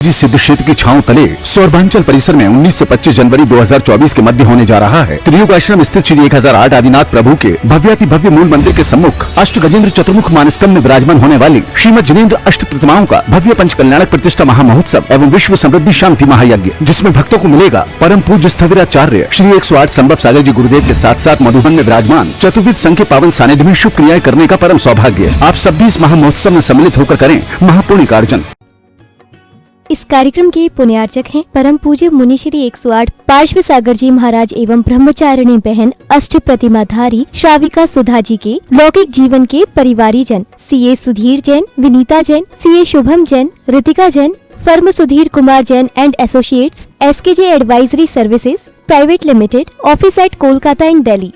निजी सिद्ध क्षेत्र की छांव तले सौरभांचल परिसर में 19 से 25 जनवरी 2024 के मध्य होने जा रहा है। त्रियुग आश्रम स्थित श्री 1008 आदिनाथ प्रभु के भव्याति भव्य मूल मंदिर के सम्मुख अष्ट गजेंद्र चतुर्मुख मानस्तंभ में विराजमान होने वाली श्रीमद जिनेन्द्र अष्ट प्रतिमाओं का भव्य पंचकल्याणक प्रतिष्ठा महामहोत्सव एवं विश्व समृद्धि शांति महायज्ञ, जिसमें भक्तों को मिलेगा परम पूज्य स्थविराचार्य श्री 108 संभव सागर जी गुरुदेव के साथ साथ मधुबन में विराजमान चतुर्विद संघ के पावन सानिध्य में शुभ क्रियाएं करने का परम सौभाग्य। आप सब भी इस महामहोत्सव में सम्मिलित होकर करें महापुण्य का अर्जन। इस कार्यक्रम के पुण्यार्चक हैं परम पूज्य मुनि श्री 108 पार्श्व सागर जी महाराज एवं ब्रह्मचारिणी बहन अष्ट प्रतिमाधारी श्राविका सुधा जी के लौकिक जीवन के परिवारी जन CA Sudhir Jain, Vinita Jain, CA Shubham Jain, Ritika Jain, firm Sudhir Kumar Jain and associates, SKJ advisory services private limited, office at Kolkata and Delhi.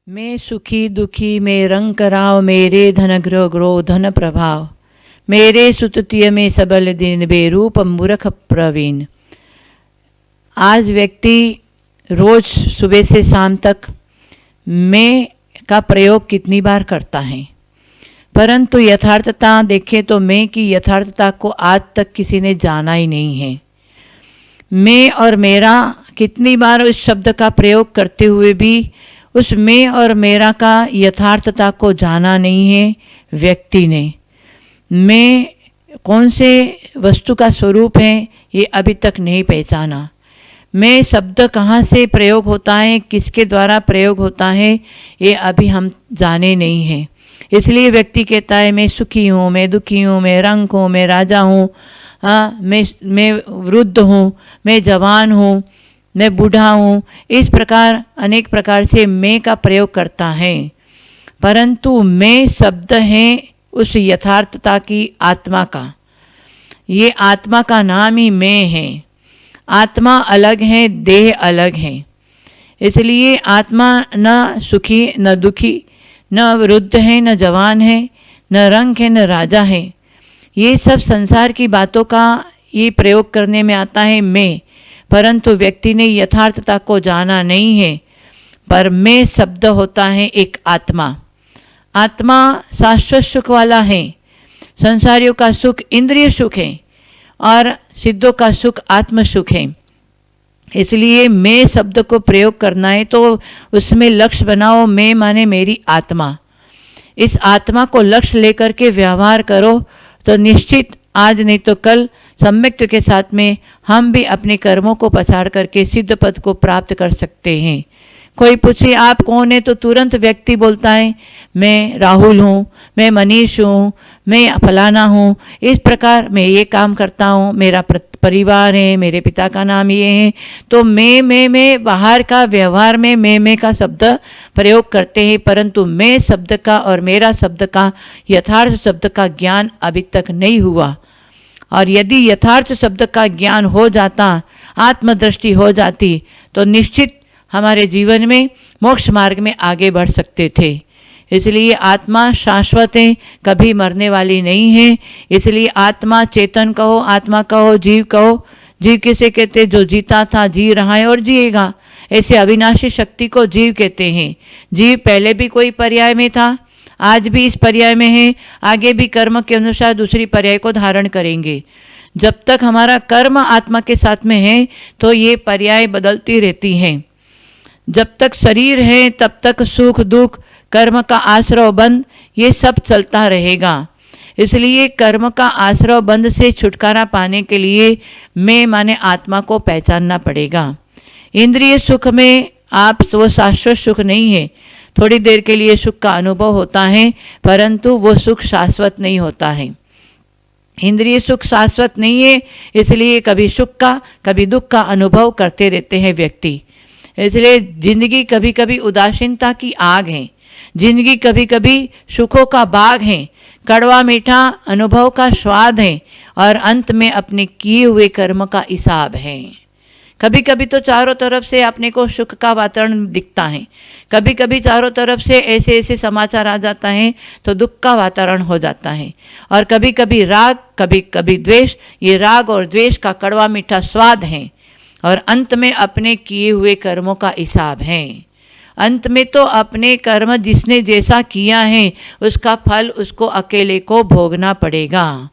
मैं सुखी दुखी में रंग कराव, मेरे धन ग्रह ग्रो धन प्रभाव, मेरे सुततिय में सबल दिन बेरूप मूर्ख प्रवीण। आज व्यक्ति रोज सुबह से शाम तक मैं का प्रयोग कितनी बार करता है, परंतु यथार्थता देखें तो मैं की यथार्थता को आज तक किसी ने जाना ही नहीं है। मैं और मेरा कितनी बार उस शब्द का प्रयोग करते हुए भी उस मैं और मेरा का यथार्थता को जाना नहीं है व्यक्ति ने। मैं कौन से वस्तु का स्वरूप है ये अभी तक नहीं पहचाना। मैं शब्द कहाँ से प्रयोग होता है, किसके द्वारा प्रयोग होता है, ये अभी हम जाने नहीं हैं। इसलिए व्यक्ति कहता है मैं सुखी हूँ, मैं दुखी हूँ, मैं रंक हूँ, मैं राजा हूँ, मैं वृद्ध हूँ, मैं जवान हूँ, मैं बूढ़ा हूँ। इस प्रकार अनेक प्रकार से मैं का प्रयोग करता है, परंतु मैं शब्द है उस यथार्थता की आत्मा का। ये आत्मा का नाम ही मैं है। आत्मा अलग है, देह अलग है। इसलिए आत्मा न सुखी न दुखी, न वृद्ध है न जवान है, न रंग है न राजा है। ये सब संसार की बातों का ये प्रयोग करने में आता है मैं, परंतु व्यक्ति ने यथार्थता को जाना नहीं है। पर मैं शब्द होता है एक आत्मा। आत्मा शाश्वत सुख वाला है। संसारियों का सुख इंद्रिय सुख है और सिद्धों का सुख आत्म सुख है। इसलिए मैं शब्द को प्रयोग करना है तो उसमें लक्ष्य बनाओ, मैं माने मेरी आत्मा। इस आत्मा को लक्ष्य लेकर के व्यवहार करो तो निश्चित आज नहीं तो कल सम्यक्त के साथ में हम भी अपने कर्मों को पछाड़ करके सिद्ध पद को प्राप्त कर सकते हैं। कोई पूछे आप कौन है तो तुरंत व्यक्ति बोलता है मैं राहुल हूँ, मैं मनीष हूँ, मैं फलाना हूँ। इस प्रकार मैं ये काम करता हूँ, मेरा परिवार है, मेरे पिता का नाम ये है। तो मैं बाहर का व्यवहार में मैं का शब्द प्रयोग करते हैं, परंतु मैं शब्द का और मेरा शब्द का यथार्थ शब्द का ज्ञान अभी तक नहीं हुआ। और यदि यथार्थ शब्द का ज्ञान हो जाता, आत्मदृष्टि हो जाती, तो निश्चित हमारे जीवन में मोक्ष मार्ग में आगे बढ़ सकते थे। इसलिए आत्मा शाश्वत है, कभी मरने वाली नहीं है। इसलिए आत्मा चेतन कहो, आत्मा कहो, जीव कहो। जीव किसे कहते? जो जीता था, जी रहा है और जिएगा। ऐसे अविनाशी शक्ति को जीव कहते हैं। जीव पहले भी कोई पर्याय में था, आज भी इस पर्याय में है, आगे भी कर्म के अनुसार दूसरी पर्याय को धारण करेंगे। जब तक हमारा कर्म आत्मा के साथ में है तो ये पर्याय बदलती रहती हैं। जब तक शरीर है तब तक सुख दुख, कर्म का आश्रय बंध, ये सब चलता रहेगा। इसलिए कर्म का आश्रय बंध से छुटकारा पाने के लिए मैं माने आत्मा को पहचानना पड़ेगा। इंद्रिय सुख में आप वो शाश्वत सुख नहीं है। थोड़ी देर के लिए सुख का अनुभव होता है, परंतु वो सुख शाश्वत नहीं होता है। इंद्रिय सुख शाश्वत नहीं है, इसलिए कभी सुख का कभी दुख का अनुभव करते रहते हैं व्यक्ति। इसलिए जिंदगी कभी कभी उदासीनता की आग है, जिंदगी कभी कभी सुखों का बाग है, कड़वा मीठा अनुभव का स्वाद है और अंत में अपने किए हुए कर्म का हिसाब है। कभी कभी तो चारों तरफ से अपने को सुख का वातावरण दिखता है, कभी कभी चारों तरफ से ऐसे ऐसे समाचार आ जाता है तो दुख का वातावरण हो जाता है। और कभी कभी राग, कभी कभी द्वेष, ये राग और द्वेष का कड़वा मीठा स्वाद है और अंत में अपने किए हुए कर्मों का हिसाब है। अंत में तो अपने कर्म जिसने जैसा किया है उसका फल उसको अकेले को भोगना पड़ेगा।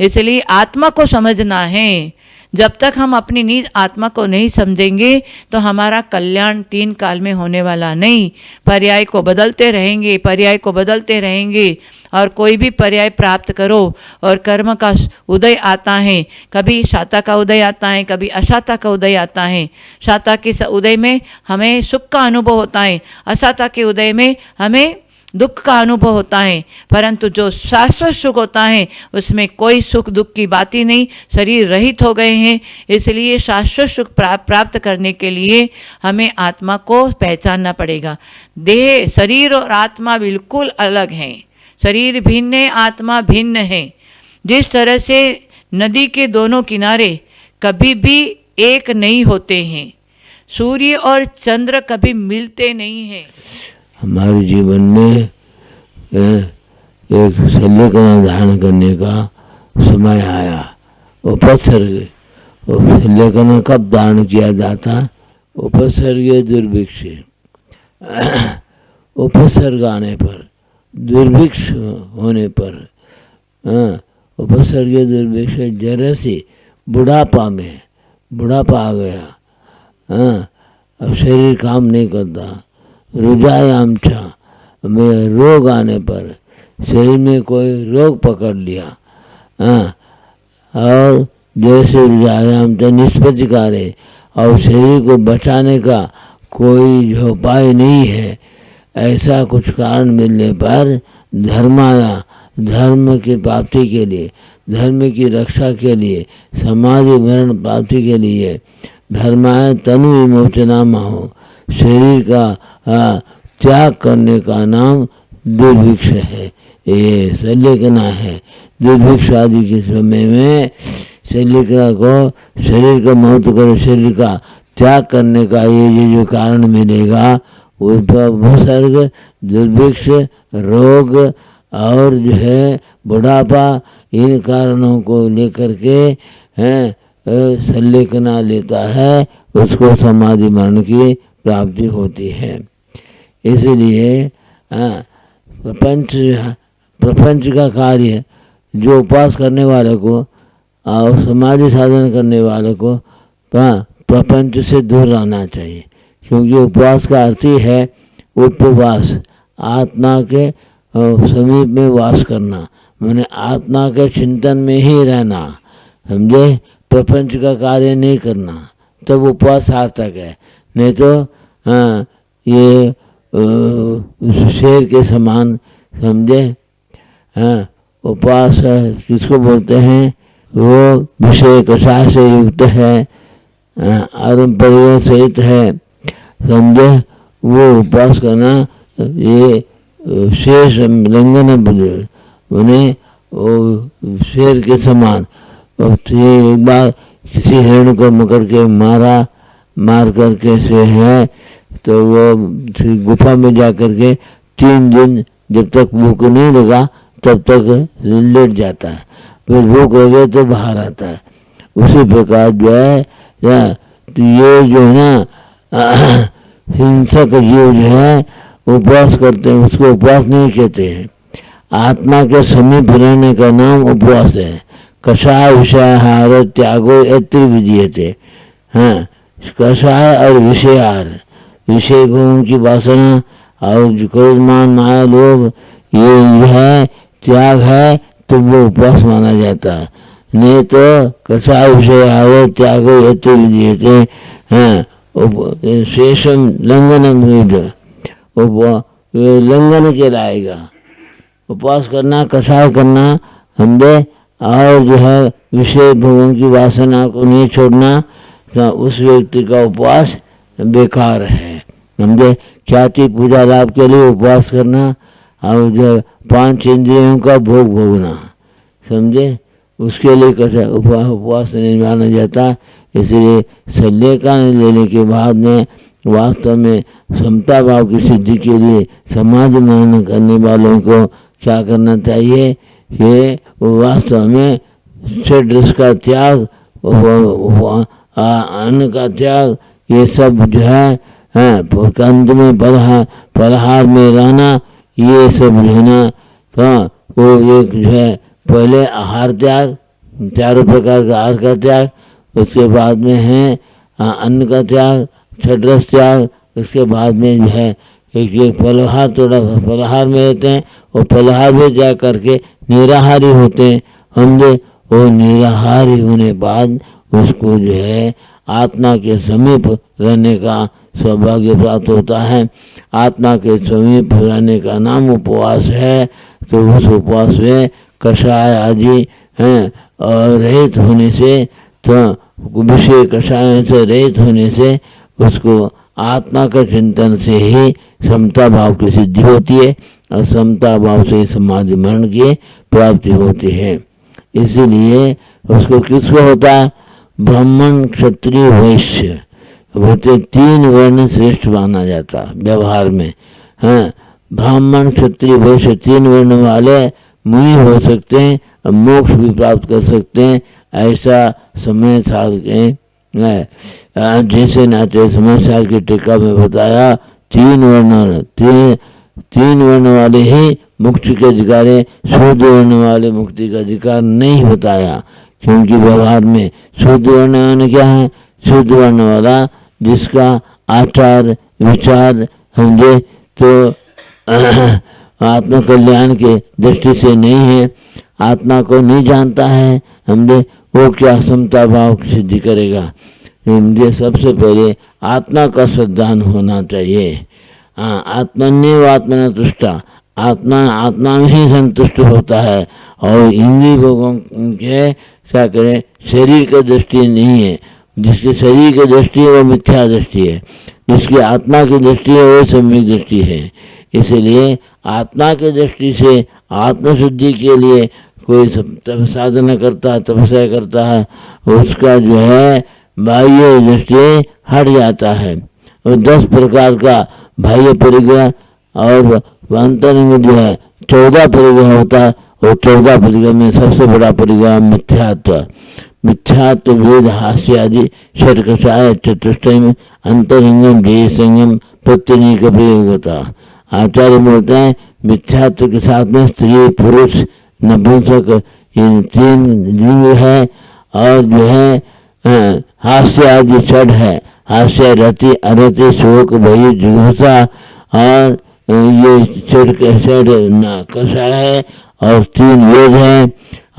इसलिए आत्मा को समझना है। जब तक हम अपनी निज आत्मा को नहीं समझेंगे तो हमारा कल्याण 3 काल में होने वाला नहीं। पर्याय को बदलते रहेंगे, पर्याय को बदलते रहेंगे, और कोई भी पर्याय प्राप्त करो और कर्म का उदय आता है। कभी शाता का उदय आता है, कभी अशाता का उदय आता है। शाता के उदय में हमें सुख का अनुभव होता है, अशाता के उदय में हमें दुख का अनुभव होता है। परंतु जो शाश्वत सुख होता है उसमें कोई सुख दुख की बात ही नहीं, शरीर रहित हो गए हैं। इसलिए शाश्वत सुख प्राप्त करने के लिए हमें आत्मा को पहचानना पड़ेगा। देह, शरीर और आत्मा बिल्कुल अलग हैं। शरीर भिन्न है, आत्मा भिन्न है। जिस तरह से नदी के दोनों किनारे कभी भी एक नहीं होते हैं, सूर्य और चंद्र कभी मिलते नहीं हैं। हमारे जीवन में एक शल्यकना धारण करने का समय आया। उपसर्ग, शल्यकना कब धारण किया जाता? उपसर्ग दुर्भिक्ष, उपसर्ग आने पर, दुर्भिक्ष होने पर, उपसर्ग दुर्भिक्ष, जरा से बुढ़ापा में, बुढ़ापा आ गया, अब शरीर काम नहीं करता, रुझायाम छा में रोग आने पर, शरीर में कोई रोग पकड़ लिया, और जैसे रुझायाम था निष्प्रतिकार और शरीर को बचाने का कोई उपाय नहीं है, ऐसा कुछ कारण मिलने पर धर्माया, धर्म की प्राप्ति के लिए, धर्म की रक्षा के लिए, समाधि मरण प्राप्ति के लिए, धर्माय तनु विमोचना हो, शरीर का त्याग करने का नाम दुर्भिक्ष है। ये शल्यकना है। दुर्भिक्ष आदि के समय में शल्यकना को, शरीर का महत्व कर, शरीर का त्याग करने का ये जो कारण मिलेगा, उपसर्ग, दुर्भिक्ष, रोग और जो है बुढ़ापा, इन कारणों को लेकर के शल्यकना लेता है, उसको समाधि मरण की प्राप्ति होती है। इसलिए प्रपंच का कार्य जो उपवास करने वाले को और समाधि साधन करने वाले को प्रपंच से दूर रहना चाहिए, क्योंकि उपवास का अर्थ ही है उपवास, आत्मा के समीप में वास करना, माने आत्मा के चिंतन में ही रहना, समझे। प्रपंच का कार्य नहीं करना, तब उपवास सार्थक है। नहीं तो ये शेर के समान, समझे। उपवास किसको बोलते हैं? वो विषय कषाय से युक्त है, आरंभ परिवार सहित है, समझे। वो उपवास करना ये शेष लंघन बने वो शेर के समान। एक बार किसी हिरण को मकर के मार करके से है, तो वो गुफा में जा कर के 3 दिन जब तक भूख नहीं लगा तब तक लेट जाता है, फिर भूख लगे तो बाहर आता है। उसी प्रकार जो है तो ये जो है ना हिंसक जीव जो है उपवास करते हैं, उसको उपवास नहीं कहते हैं। आत्मा के समीप रहने का नाम उपवास है। कषाय विषयाहार त्यागो यत्र विधीयते। कषाय और विषयाहार, विषय भोगों की वासना और क्रोधमान माया लोभ, ये है त्याग है, तो वो उपवास माना जाता है। नहीं तो कषाय विषयाहार त्यागो यत्र विधीयते, शेषम लंघनम लंघन कहलाएगा। उपवास करना, कषाय करना, हमने और जो है विषय भोगों की वासना को नहीं छोड़ना, तो उस व्यक्ति का उपवास बेकार है, समझे। ख्याति पूजा लाभ के लिए उपवास करना और जो 5 इंद्रियों का भोग भोगना, समझे, उसके लिए कैसे उपवास नहीं माना जाता। इसलिए शल्यकना लेने के बाद में वास्तव में समता भाव की सिद्धि के लिए समाधि मरण करने वालों को क्या करना चाहिए? ये वास्तव में षड्रस का त्याग, अन्न का त्याग, ये सब जो है अंत में फलाहार में रहना, ये सब जो है ना, तो वो एक जो है पहले आहार त्याग, चारों प्रकार का आहार का त्याग, उसके बाद में है अन्न का त्याग, छठरस त्याग, उसके बाद में जो है एक फलाहार, थोड़ा फलाहार में रहते हैं, और फलाहार में त्याग करके निराहारी होते हैं। समझे? वो निराहारी होने बाद उसको जो है आत्मा के समीप रहने का सौभाग्य प्राप्त होता है। आत्मा के समीप रहने का नाम उपवास है। तो उस उपवास में कषाय आदि हैं और रहित होने से, तो विषय कषाय से रहित होने से उसको आत्मा का चिंतन से ही समता भाव की सिद्धि होती है, और समता भाव से समाधि मरण की प्राप्ति होती है। इसीलिए उसको किसको होता है? ब्राह्मण, क्षत्रिय, वैश्य होते 3 वर्ण श्रेष्ठ माना जाता व्यवहार में। हाँ, ब्राह्मण, क्षत्रिय, वैश्य 3 वर्ण वाले मुनि हो सकते हैं और मोक्ष भी प्राप्त कर सकते हैं। ऐसा समय साल के जैसे नाचे समय साल की टीका में बताया, 3 वर्ण वाले ही मुक्ति के अधिकार है, शुद्ध वर्ण वाले मुक्ति का अधिकार नहीं बताया। क्योंकि व्यवहार में शुद्ध वर्ण वाला क्या है? शुद्ध वर्ण वाला जिसका आचार विचार समझे तो आत्मकल्याण के दृष्टि से नहीं है, आत्मा को नहीं जानता है, समझे, वो क्या समता भाव की सिद्धि करेगा? समझे, सबसे पहले आत्मा का श्रद्धान होना चाहिए। आत्मन्येव आत्मना तुष्टा, आत्मा में ही संतुष्ट होता है। और इंद्रिय भोगों के क्या करें, शरीर की दृष्टि नहीं है। जिसकी शरीर की दृष्टि है वो मिथ्या दृष्टि है, जिसकी आत्मा की दृष्टि है वो सम्यक दृष्टि है। इसलिए आत्मा की दृष्टि से आत्मशुद्धि के लिए कोई साधना करता है, तपस्या करता है, उसका जो है बाह्य दृष्टि हट जाता है। और 10 प्रकार का बाह्य परिग्रह और अंतरंग जो है 14 परिग्रह होता है, और 14 परिग्रह में सबसे बड़ा परिग्रह मिथ्यात्व। मिथ्यात्व वेद हास्य आदि षटकषाय चतुष्टय में अंतरंगम जय संगम प्रत्यय का प्रयोग होता। आचार्य बोलते हैं मिथ्यात्व के साथ में स्त्री पुरुष नपुंसक इन 3 लिंग है, और जो है हास्य आदि षड है, हास्य रति अरति शोक भय जुगुप्सा, और ये षड कषाय है, और 3 वेद है,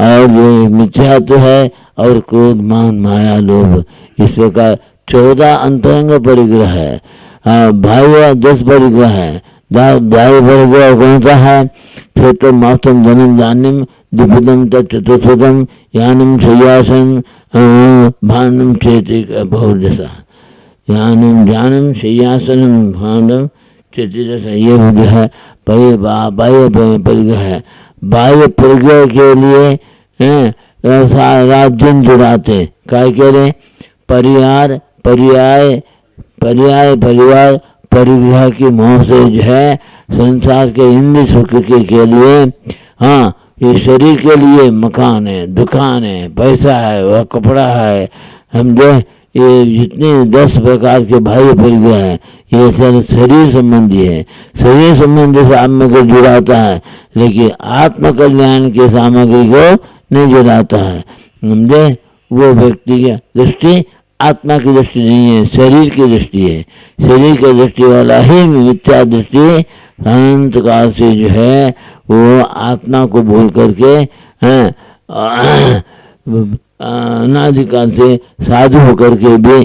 और ये मिथ्यात्व है, और क्रोध मान माया लोभ। इस प्रकार 14 अंतरंग परिग्रह है। बाह्य 10 परिग्रह है। बाह्य परिग्रह कौन सा है? क्षेत्र मास्तम धनम धान्यम दिपदम चतुर्शतम यानम शय्यासन भानम चेतिक बहुत जैसा यानम ज्ञानम शय्यासनम भानम चेतिक, ये जो है बाह्य परिग्रह है। बाह्य परिग्रह के लिए रात दिन जुड़ाते, क्या कह रहे? पर्याय परिवार परिग्रह की मोह से जो है संसार के इंद्रिय सुख के लिए, हाँ, ये शरीर के लिए मकान है, दुकान है, पैसा है, वह कपड़ा है, समझे, ये जितने 10 प्रकार के बाह्य परिग्रह है, ये सब शरीर संबंधी है। शरीर संबंधी सामग्री को जुड़ाता है, लेकिन आत्मकल्याण की सामग्री को नहीं जुड़ाता है। समझे, वो व्यक्ति की दृष्टि आत्मा की दृष्टि नहीं है, शरीर की दृष्टि है। शरीर की दृष्टि वाला ही मिथ्या दृष्टि अनंत काल से जो है वो आत्मा को भूल करके अनादिकाल से साधु होकर के भी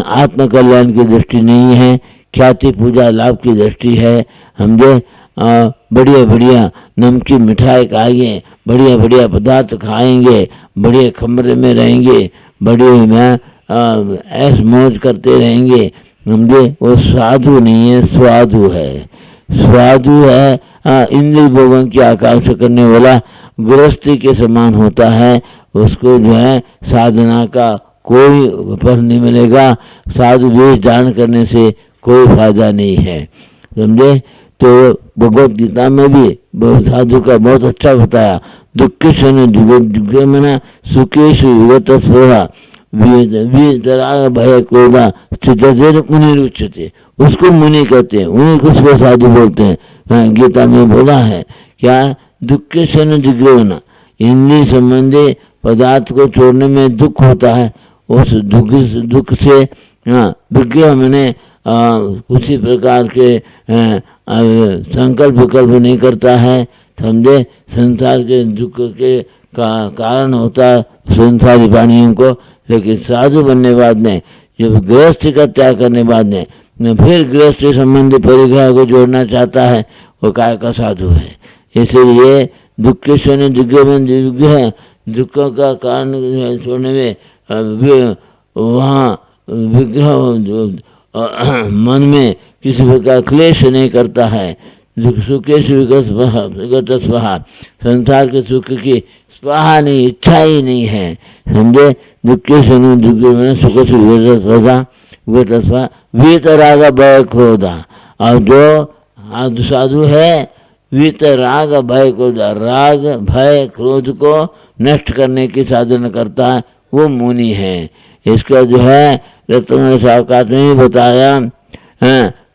आत्मकल्याण की दृष्टि नहीं है, ख्याति पूजा लाभ की दृष्टि है। समझे, बढ़िया बढ़िया नमकीन मिठाई खाएंगे, बढ़िया बढ़िया पदार्थ खाएंगे, बढ़िया कमरे में रहेंगे, बढ़िया ऐश मौज करते रहेंगे। समझे, वो साधु नहीं है, स्वाधु है। स्वाधु है इंद्रिय भोगों की आकांक्षा करने वाला गृहस्थी के समान होता है। उसको जो है साधना का कोई फल नहीं मिलेगा, साधु वेश धारण करने से कोई फायदा नहीं है। समझे, तो भगवत गीता में भी साधु का बहुत अच्छा बताया। दुखेशन जुगे मना सुखेश युगत स्पृहा वीतराग भय क्रोधा स्थित मुनिरुच्यते। उसको मुनि कहते हैं, उन्हीं को उसको साधु बोलते हैं। गीता में बोला है क्या, दुख से न जिज्ञाना, इंद्रिय संबंधी पदार्थ को छोड़ने में दुख होता है, उस दुख से विज्ञा मैंने उसी प्रकार के संकल्प विकल्प नहीं करता है, समझे। संसार के दुख के कारण होता है संसारी प्राणियों को, लेकिन साधु बनने बाद में, जब गृहस्थी का त्याग करने बाद में फिर गृहस्थी संबंधी परिग्रह को जोड़ना चाहता है, वो काय का साधु है। इसलिए दुख से है, दुख का कारण छोड़ने में वहाँ विग्रह मन में किसी प्रकार क्लेश नहीं करता है। सुखे स्पहा, संसार के सुख की स्वाहा नहीं, इच्छा ही नहीं है, समझे। दुखे सुख वीत राग भय क्रोधा, और जो साधु है वीत राग भय क्रोध, राग भय क्रोध को नष्ट करने की साधना करता है, वो मुनि है। इसका जो है रत्न सावकाश में ही बताया,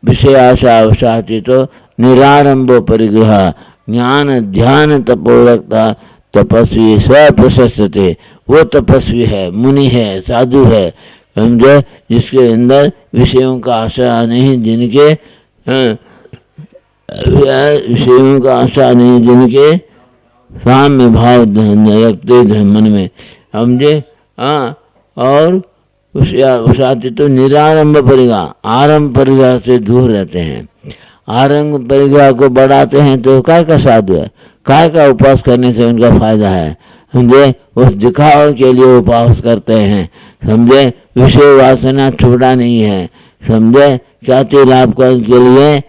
विषय आशा अवसाची तो निरारंभो परिग्रह, ज्ञान ध्यान तपोरक्ता तपस्वी स्वप्रशस्ते, वो तपस्वी है, मुनि है, साधु है, समझे, जिसके अंदर विषयों का आशा नहीं, जिनके विषयों का आशा नहीं, जिनके साम्य भाव रखते मन में, समझे। और उस तो निरारंभ परिग्रह, आरंभ परिग्रह से दूर रहते हैं। आरंभ परिग्रह को बढ़ाते हैं तो काय का साधु है, काय का उपवास करने से उनका फायदा है, समझे। उस दिखावे के लिए उपवास करते हैं, समझे। विषय वासना छोड़ा नहीं है, समझे, ख्याति लाभ के लिए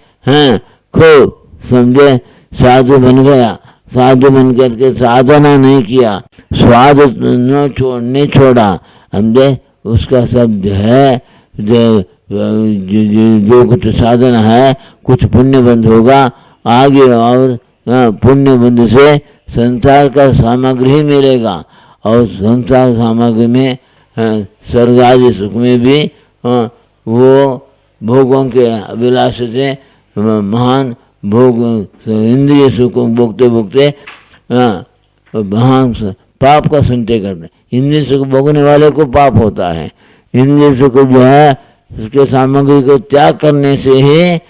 खूब, समझे, साधु बन गया, साधु बन करके साधना नहीं किया, स्वाद नहीं छोड़ा, समझे। उसका सब जो है जो कुछ साधन है, कुछ पुण्य बंध होगा आगे, और पुण्य बंध से संसार का सामग्री मिलेगा, और संसार सामग्री में स्वर्ग आदि सुख में भी वो भोगों के अभिलाष से महान भोग, इंद्रिय सुखों भोगते भोगते महान पाप का संचय करते हैं। इंद्रिय सुख भोगने वाले को पाप होता है। इंद्रिय सुख जो है उसके सामग्री को त्याग करने से ही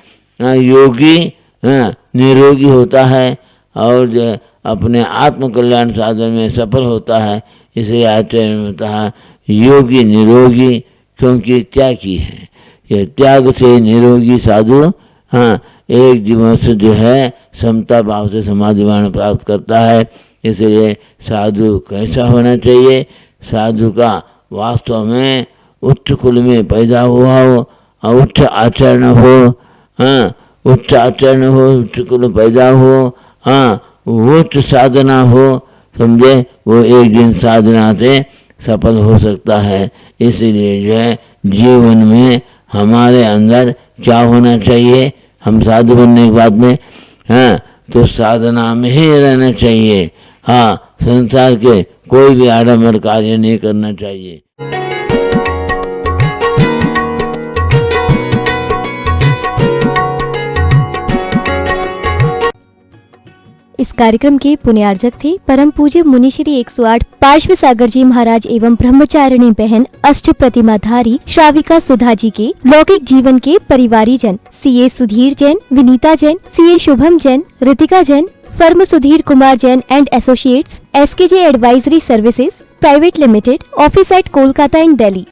योगी निरोगी होता है, और जो अपने आत्म कल्याण साधन में सफल होता है। इसलिए आचार्य में कहा योगी निरोगी क्योंकि त्यागी है। यह त्याग से निरोगी साधु एक जीवन से जो है समता भाव से समाधि मान प्राप्त करता है। इसलिए साधु कैसा होना चाहिए, साधु का वास्तव में उच्च कुल में पैदा हुआ हो, उच्च आचरण हो, उच्च आचरण हो, उच्च कुल पैदा हो, उच्च साधना हो, समझे, वो एक दिन साधना से सफल हो सकता है। इसलिए जो है जीवन में हमारे अंदर क्या होना चाहिए, हम साधु बनने के बाद में तो साधना में ही रहना चाहिए। संसार के कोई भी आडंबर कार्य नहीं करना चाहिए। इस कार्यक्रम के पुण्यार्जक थे परम पूज्य मुनि श्री 108 पार्श्व सागर जी महाराज एवं ब्रह्मचारिणी बहन अष्ट प्रतिमाधारी श्राविका सुधा जी के लौकिक जीवन के परिवारी जन CA Sudhir Jain, Vinita Jain, CA Shubham Jain, Ritika Jain, firm Sudhir Kumar Jain and associates, SKJ advisory services private limited, office at Kolkata and Delhi.